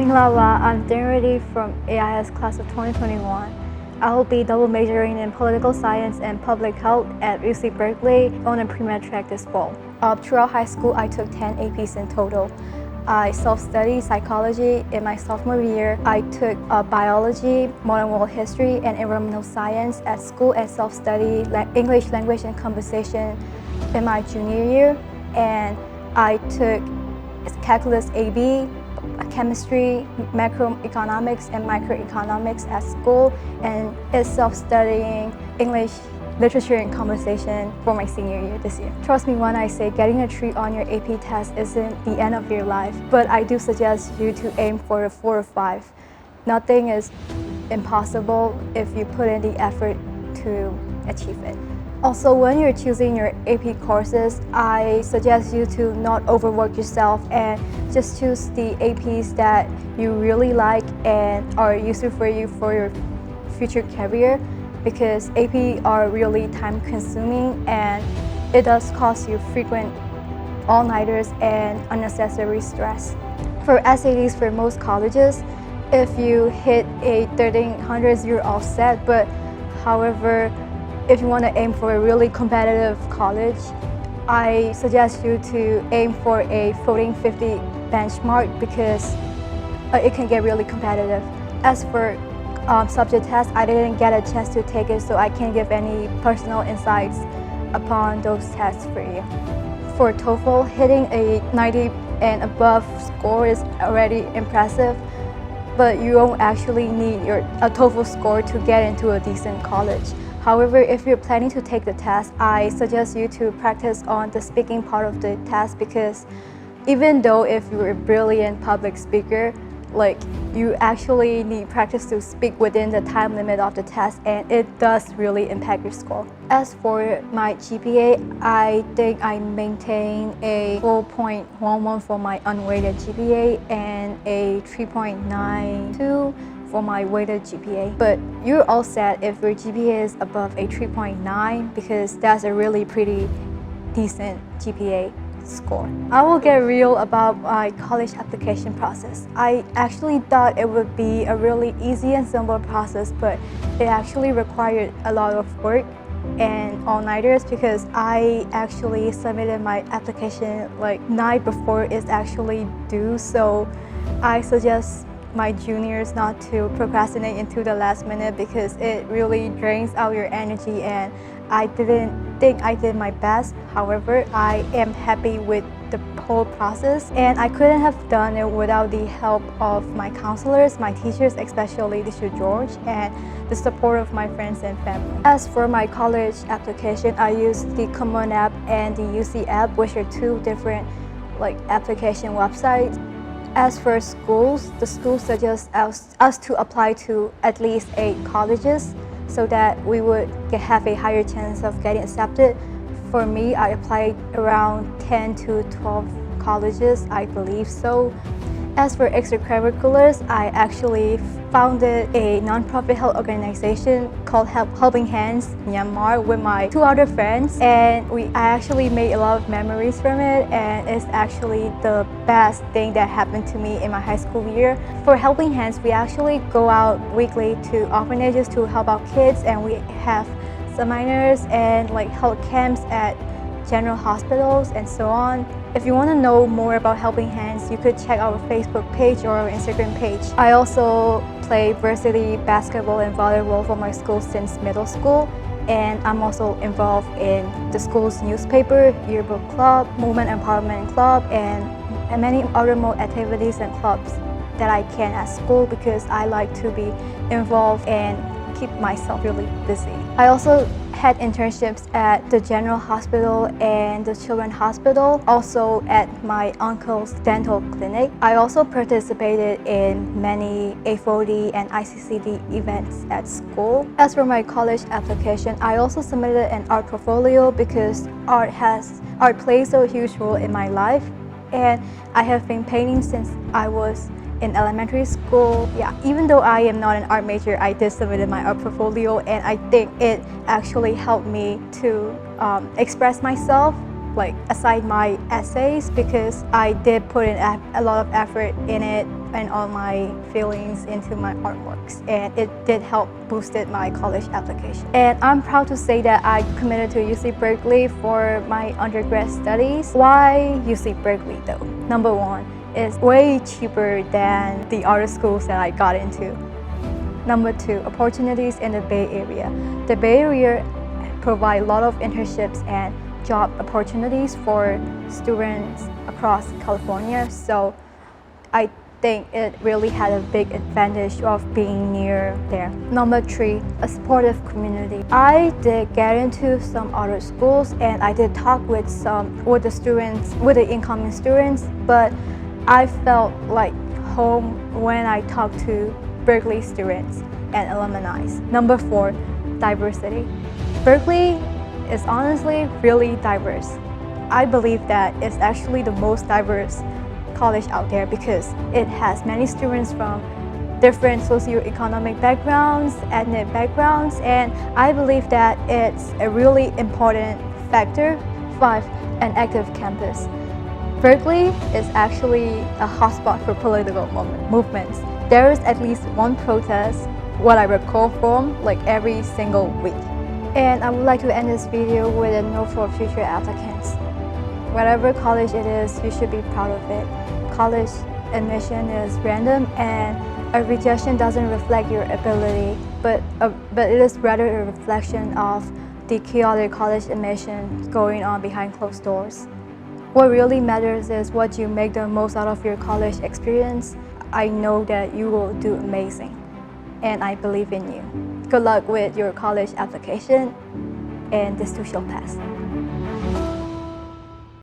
Ayeyarwaddy, I'm ready from AIS Class of 2021. I will be double majoring in political science and public health at UC Berkeley on a pre-med track this fall. Throughout high school, I took 10 APs in total. I self-studied psychology in my sophomore year. I took biology, modern world history, and environmental science at school and self-studied English language and conversation in my junior year. And I took calculus AB, chemistry, macroeconomics, and microeconomics at school, and is self-studying English literature and conversation for my senior year this year. Trust me when I say getting a 3 on your AP test isn't the end of your life, but I do suggest you to aim for a 4 or 5. Nothing is impossible if you put in the effort to achieve it. Also, when you're choosing your AP courses, I suggest you to not overwork yourself and just choose the APs that you really like and are useful for you for your future career, because AP are really time-consuming and it does cause you frequent all-nighters and unnecessary stress. For SATs for most colleges, if you hit a 1300s, you're all set, but however, if you want to aim for a really competitive college, I suggest you to aim for a 1450 benchmark because it can get really competitive. As for subject tests, I didn't get a chance to take it, so I can't give any personal insights upon those tests for you. For TOEFL, hitting a 90 and above score is already impressive, but you don't actually need a TOEFL score to get into a decent college. However, if you're planning to take the test, I suggest you to practice on the speaking part of the test, because even though if you're a brilliant public speaker, you actually need practice to speak within the time limit of the test, and it does really impact your score. As for my GPA, I think I maintain a 4.11 for my unweighted GPA and a 3.92 for my weighted GPA. But you're all set if your GPA is above a 3.9, because that's a really pretty decent GPA score. I will get real about my college application process. I actually thought it would be a really easy and simple process, but it actually required a lot of work and all-nighters, because I actually submitted my application night before it's actually due. So I suggest my juniors not to procrastinate into the last minute, because it really drains out your energy, and I didn't think I did my best. However, I am happy with the whole process, and I couldn't have done it without the help of my counselors, my teachers, especially Teacher George, and the support of my friends and family. As for my college application, I used the Common app and the UC app, which are two different application websites. As for schools, the school suggests us to apply to at least 8 colleges so that we would have a higher chance of getting accepted. For me, I applied around 10 to 12 colleges, I believe so. As for extracurriculars, I actually founded a nonprofit health organization called Helping Hands Myanmar with my 2 other friends, and I actually made a lot of memories from it, and it's actually the best thing that happened to me in my high school year. For Helping Hands, we actually go out weekly to orphanages to help out kids, and we have seminars and health camps at general hospitals and so on. If you want to know more about Helping Hands, you could check our Facebook page or our Instagram page. I also play varsity basketball and volleyball for my school since middle school, and I'm also involved in the school's newspaper, yearbook club, movement empowerment club, and many other more activities and clubs that I can at school, because I like to be involved and keep myself really busy. I also had internships at the General Hospital and the Children's Hospital, also at my uncle's dental clinic. I also participated in many A4D and ICCD events at school. As for my college application, I also submitted an art portfolio, because art plays a huge role in my life, and I have been painting since I was in elementary school. Yeah, even though I am not an art major, I did submit my art portfolio, and I think it actually helped me to express myself like aside my essays because I did put in a lot of effort in it and all my feelings into my artworks, and it did help boosted my college application. And I'm proud to say that I committed to UC Berkeley for my undergrad studies. Why UC Berkeley though? Number one, it's way cheaper than the other schools that I got into. Number two, opportunities in the Bay Area. The Bay Area provide a lot of internships and job opportunities for students across California, so I think it really had a big advantage of being near there. Number three, a supportive community. I did get into some other schools and I did talk with the incoming students, but I felt like home when I talked to Berkeley students and alumni. Number four, diversity. Berkeley is honestly really diverse. I believe that it's actually the most diverse college out there because it has many students from different socioeconomic backgrounds, ethnic backgrounds, and I believe that it's a really important factor. 5, an active campus. Berkeley is actually a hotspot for political movements. There is at least one protest, what I recall from, like every single week. And I would like to end this video with a note for future applicants. Whatever college it is, you should be proud of it. College admission is random and a rejection doesn't reflect your ability, but it is rather a reflection of the chaotic college admission going on behind closed doors. What really matters is what you make the most out of your college experience. I know that you will do amazing, and I believe in you. Good luck with your college application, and this too shall pass.